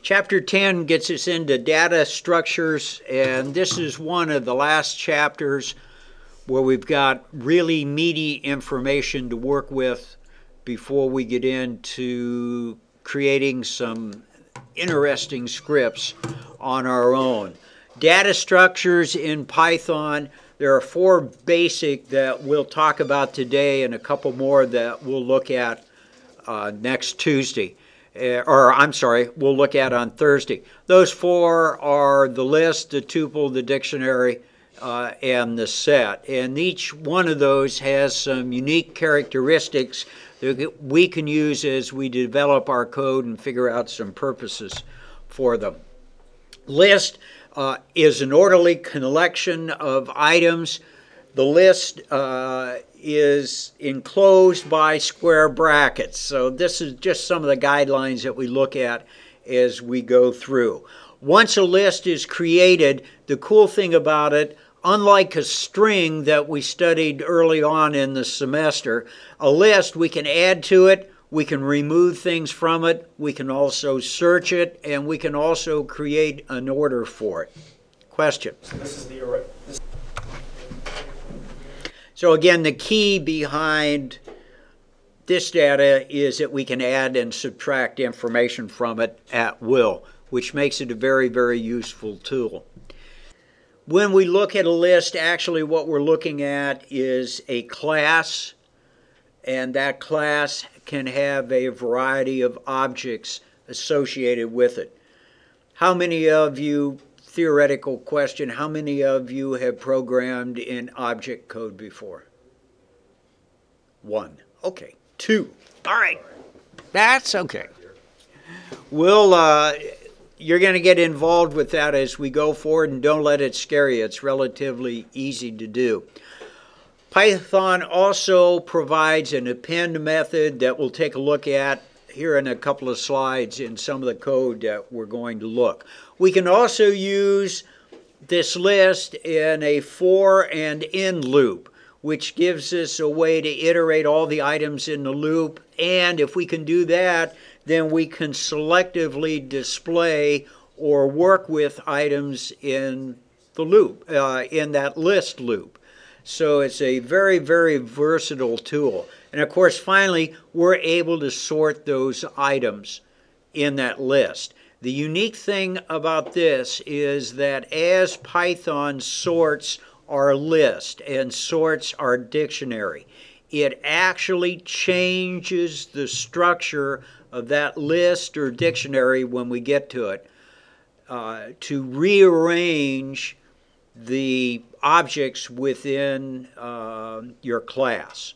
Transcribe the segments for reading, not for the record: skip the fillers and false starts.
Chapter 10 gets us into data structures, and this is one of the last chapters where we've got really meaty information to work with before we get into creating some interesting scripts on our own. Data structures in Python, there are four basic that we'll talk about today and a couple more that we'll look at next Tuesday. We'll look at on Thursday. Those four are the list, the tuple, the dictionary, and the set. And each one of those has some unique characteristics that we can use as we develop our code and figure out some purposes for them. List is an orderly collection of items. The list is enclosed by square brackets. So this is just some of the guidelines that we look at as we go through. Once a list is created, the cool thing about it, unlike a string that we studied early on in the semester, a list we can add to it, we can remove things from it, we can also search it, and we can also create an order for it. Question? So this is the array. So again, the key behind this data is that we can add and subtract information from it at will, which makes it a very, very useful tool. When we look at a list, actually what we're looking at is a class, and that class can have a variety of objects associated with it. How many of you, theoretical question, how many of you have programmed in object code before? One. Okay. Two. All right. That's okay. You're going to get involved with that as we go forward, and don't let it scare you. It's relatively easy to do. Python also provides an append method that we'll take a look at here in a couple of slides in some of the code that we're going to look. We can also use this list in a for and in loop, which gives us a way to iterate all the items in the loop. And if we can do that, then we can selectively display or work with items in the loop, in that list loop. So it's a very, very versatile tool. And of course, finally, we're able to sort those items in that list. The unique thing about this is that as Python sorts our list and sorts our dictionary, it actually changes the structure of that list or dictionary when we get to it to rearrange the objects within your class.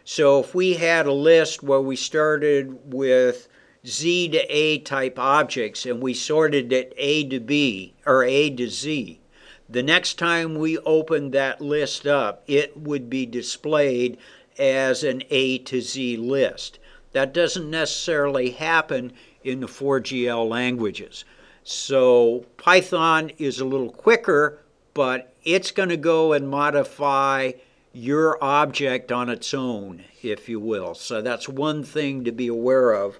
So if we had a list where we started with Z to A type objects and we sorted it A to B or A to Z, the next time we opened that list up, it would be displayed as an A to Z list. That doesn't necessarily happen in the 4GL languages. So Python is a little quicker, but it's going to go and modify your object on its own, if you will. So that's one thing to be aware of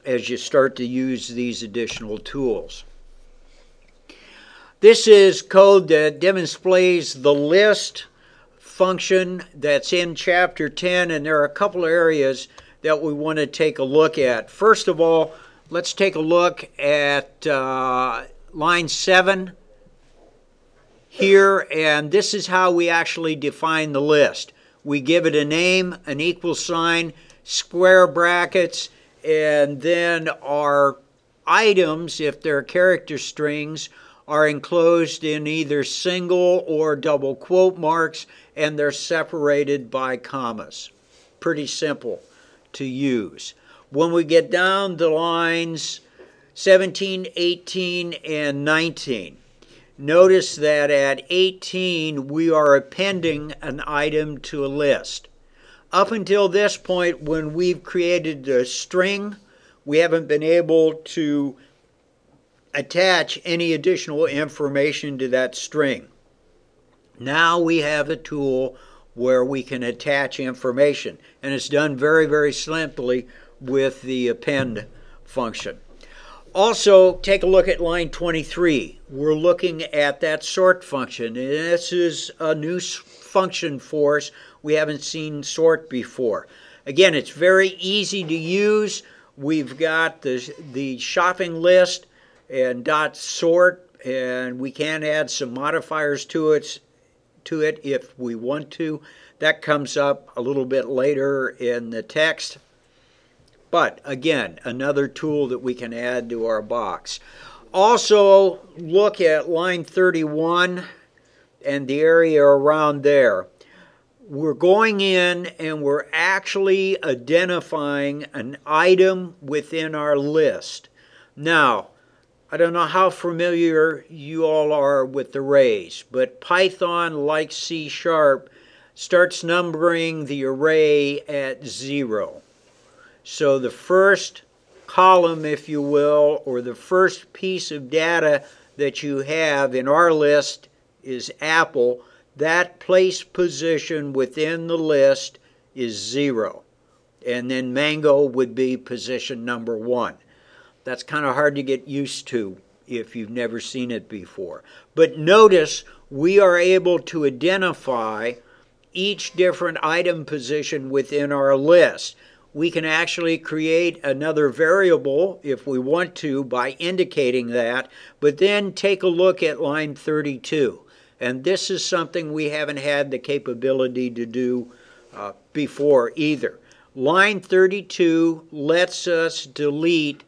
as you start to use these additional tools. This is code that demonstrates the list function that's in Chapter 10, and there are a couple of areas that we want to take a look at. First of all, let's take a look at line 7 here, and this is how we actually define the list. We give it a name, an equal sign, square brackets, and then our items, if they're character strings, are enclosed in either single or double quote marks, and they're separated by commas. Pretty simple to use. When we get down to lines 17, 18, and 19, notice that at 18 we are appending an item to a list. Up until this point, when we've created a string, we haven't been able to attach any additional information to that string. Now we have a tool where we can attach information, and it's done very, very simply with the append function. Also, take a look at line 23. We're looking at that sort function, and this is a new function for us. We haven't seen sort before. Again, it's very easy to use. We've got the shopping list and dot sort, and we can add some modifiers to it if we want to. That comes up a little bit later in the text. But again, another tool that we can add to our box. Also, look at line 31 and the area around there. We're going in and we're actually identifying an item within our list. Now, I don't know how familiar you all are with arrays, but Python, like C#, starts numbering the array at 0. So the first column, if you will, or the first piece of data that you have in our list is apple. That place position within the list is 0. And then mango would be position number 1. That's kind of hard to get used to if you've never seen it before. But notice we are able to identify each different item position within our list. We can actually create another variable if we want to by indicating that, but then take a look at line 32. And this is something we haven't had the capability to do before either. Line 32 lets us delete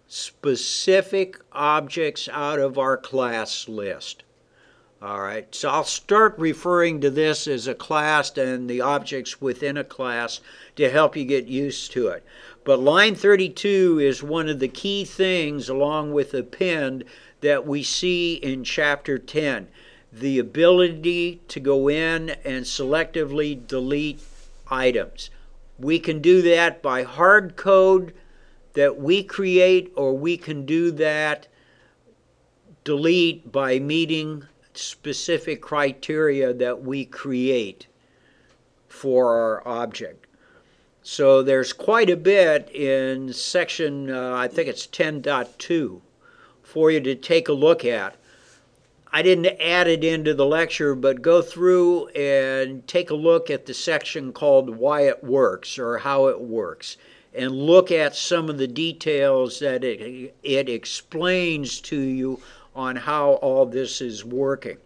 specific objects out of our class list. All right, so I'll start referring to this as a class and the objects within a class to help you get used to it. But line 32 is one of the key things, along with append, that we see in chapter 10. The ability to go in and selectively delete items. We can do that by hard code that we create, or we can do that delete by meeting specific criteria that we create for our object. So there's quite a bit in section, I think it's 10.2, for you to take a look at. I didn't add it into the lecture, but go through and take a look at the section called Why It Works, or How It Works, and look at some of the details that it explains to you on how all this is working.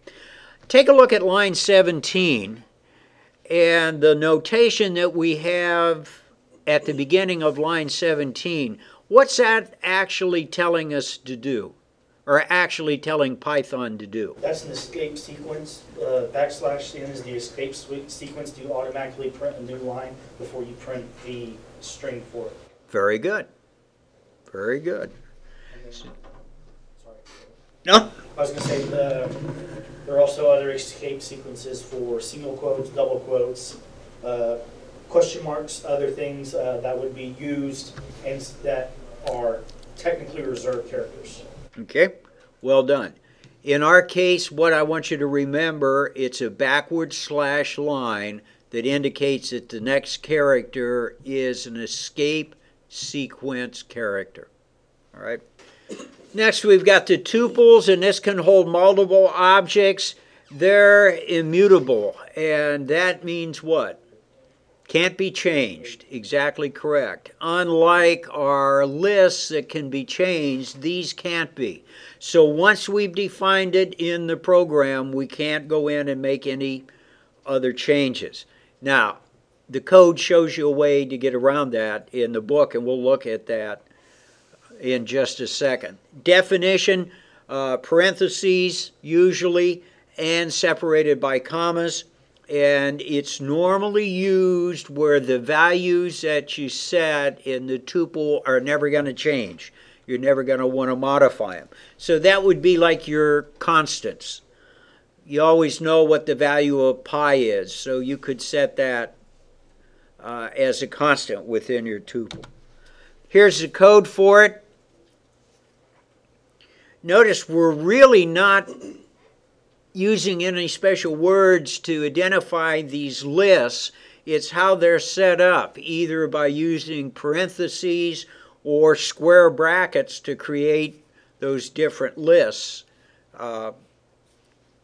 Take a look at line 17 and the notation that we have at the beginning of line 17. What's that actually telling us to do, or actually telling Python to do? That's an escape sequence. \n is the escape sequence to automatically print a new line before you print the string for it. Very good. Very good. No? I was going to say there are also other escape sequences for single quotes, double quotes, question marks, other things that would be used and that are technically reserved characters. Okay, well done. In our case, what I want you to remember, it's a backward slash line that indicates that the next character is an escape sequence character. All right. Next, we've got the tuples, and this can hold multiple objects. They're immutable, and that means what? Can't be changed. Exactly correct. Unlike our lists that can be changed, these can't be. So once we've defined it in the program, we can't go in and make any other changes. Now, the code shows you a way to get around that in the book, and we'll look at that in just a second. Definition, parentheses usually, and separated by commas. And it's normally used where the values that you set in the tuple are never going to change. You're never going to want to modify them. So that would be like your constants. You always know what the value of pi is, so you could set that as a constant within your tuple. Here's the code for it. Notice we're really not using any special words to identify these lists. It's how they're set up, either by using parentheses or square brackets to create those different lists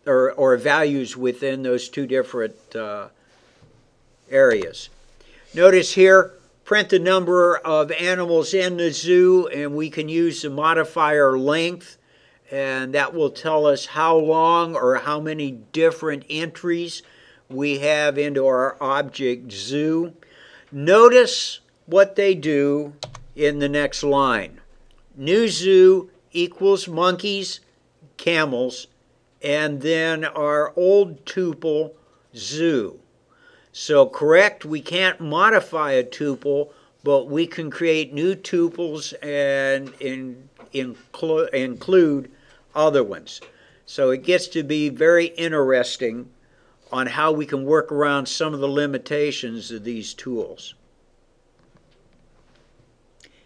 or values within those two different areas. Notice here, print the number of animals in the zoo, and we can use the modifier length, and that will tell us how long or how many different entries we have into our object zoo. Notice what they do in the next line. New zoo equals monkeys, camels, and then our old tuple zoo. So correct, we can't modify a tuple, but we can create new tuples and include other ones. So it gets to be very interesting on how we can work around some of the limitations of these tools.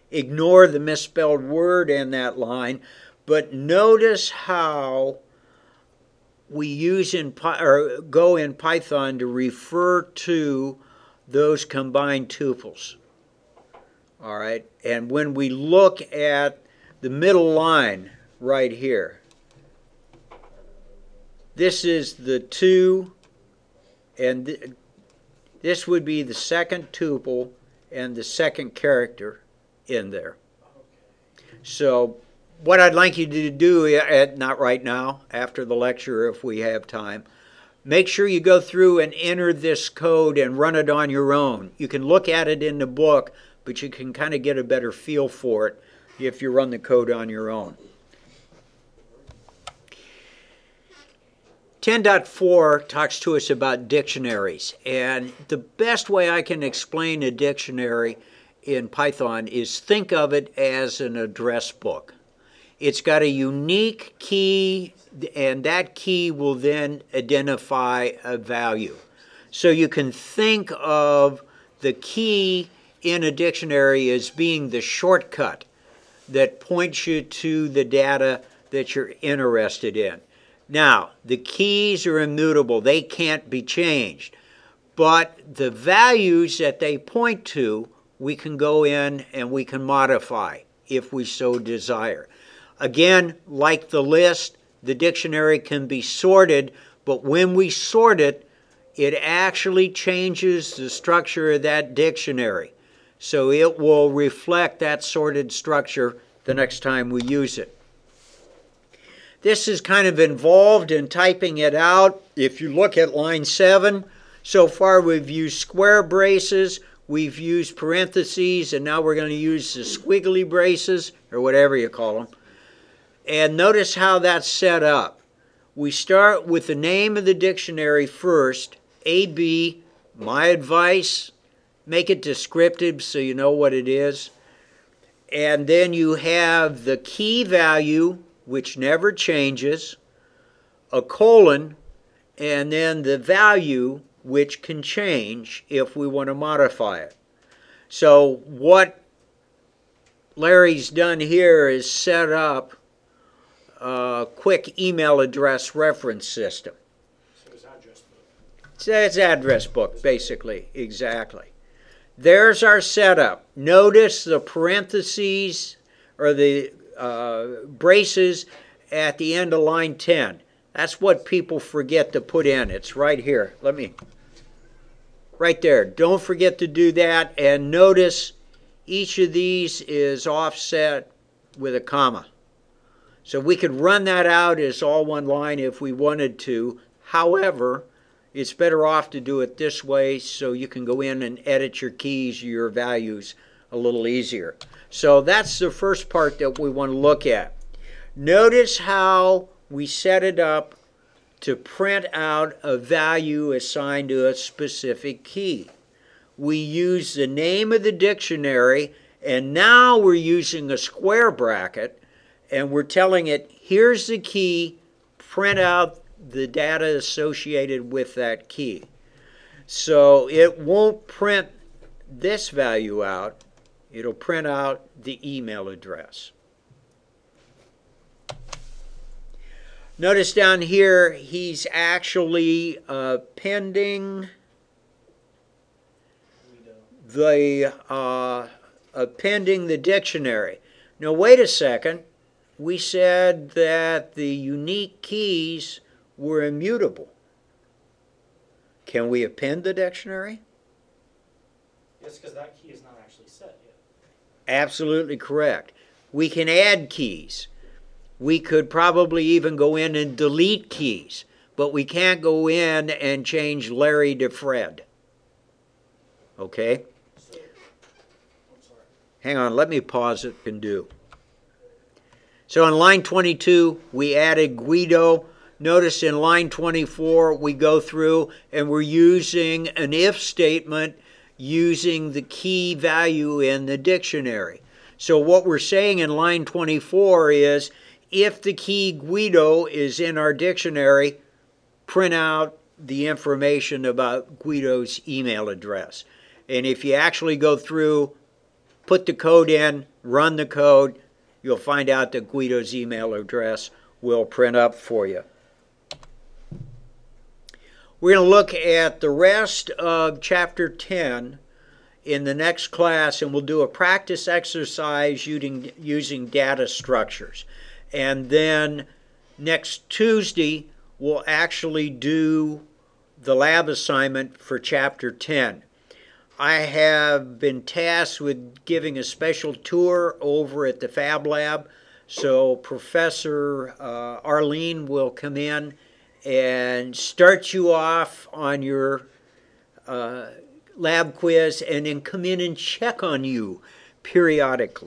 Ignore the misspelled word in that line, but notice how we use go in Python to refer to those combined tuples. All right, and when we look at the middle line right here, this is the 2, and this would be the second tuple and the second character in there. So what I'd like you to do, not right now, after the lecture if we have time, make sure you go through and enter this code and run it on your own. You can look at it in the book, but you can kind of get a better feel for it if you run the code on your own. 10.4 talks to us about dictionaries, and the best way I can explain a dictionary in Python is think of it as an address book. It's got a unique key, and that key will then identify a value. So you can think of the key in a dictionary as being the shortcut that points you to the data that you're interested in. Now, the keys are immutable. They can't be changed. But the values that they point to, we can go in and we can modify if we so desire. Again, like the list, the dictionary can be sorted, but when we sort it, it actually changes the structure of that dictionary. So it will reflect that sorted structure the next time we use it. This is kind of involved in typing it out. If you look at line 7, so far we've used square braces, we've used parentheses, and now we're going to use the squiggly braces, or whatever you call them. And notice how that's set up. We start with the name of the dictionary first, AB, my advice, make it descriptive so you know what it is. And then you have the key value, which never changes, a colon, and then the value, which can change if we want to modify it. So what Larry's done here is set up a quick email address reference system. So it's address book. It's address book, basically, exactly. There's our setup. Notice the parentheses or the braces at the end of line 10. That's what people forget to put in. It's right here. Right there. Don't forget to do that. And notice each of these is offset with a comma. So we could run that out as all one line if we wanted to. However, it's better off to do it this way so you can go in and edit your keys, your values a little easier. So that's the first part that we want to look at. Notice how we set it up to print out a value assigned to a specific key. We use the name of the dictionary, and now we're using a square bracket, and we're telling it, here's the key, print out the data associated with that key. So it won't print this value out, it'll print out the email address. Notice down here, he's actually pending the appending the dictionary. Now, wait a second. We said that the unique keys were immutable. Can we append the dictionary? Yes, because that key is not actually set yet. Absolutely correct. We can add keys. We could probably even go in and delete keys, but we can't go in and change Larry to Fred. Okay? So, I'm sorry. Hang on, let me pause it and do. So in line 22, we added Guido. Notice in line 24, we go through and we're using an if statement using the key value in the dictionary. So what we're saying in line 24 is, if the key Guido is in our dictionary, print out the information about Guido's email address. And if you actually go through, put the code in, run the code, you'll find out that Guido's email address will print up for you. We're going to look at the rest of Chapter 10 in the next class, and we'll do a practice exercise using data structures. And then next Tuesday, we'll actually do the lab assignment for Chapter 10. I have been tasked with giving a special tour over at the Fab Lab, so Professor Arlene will come in and start you off on your lab quiz and then come in and check on you periodically.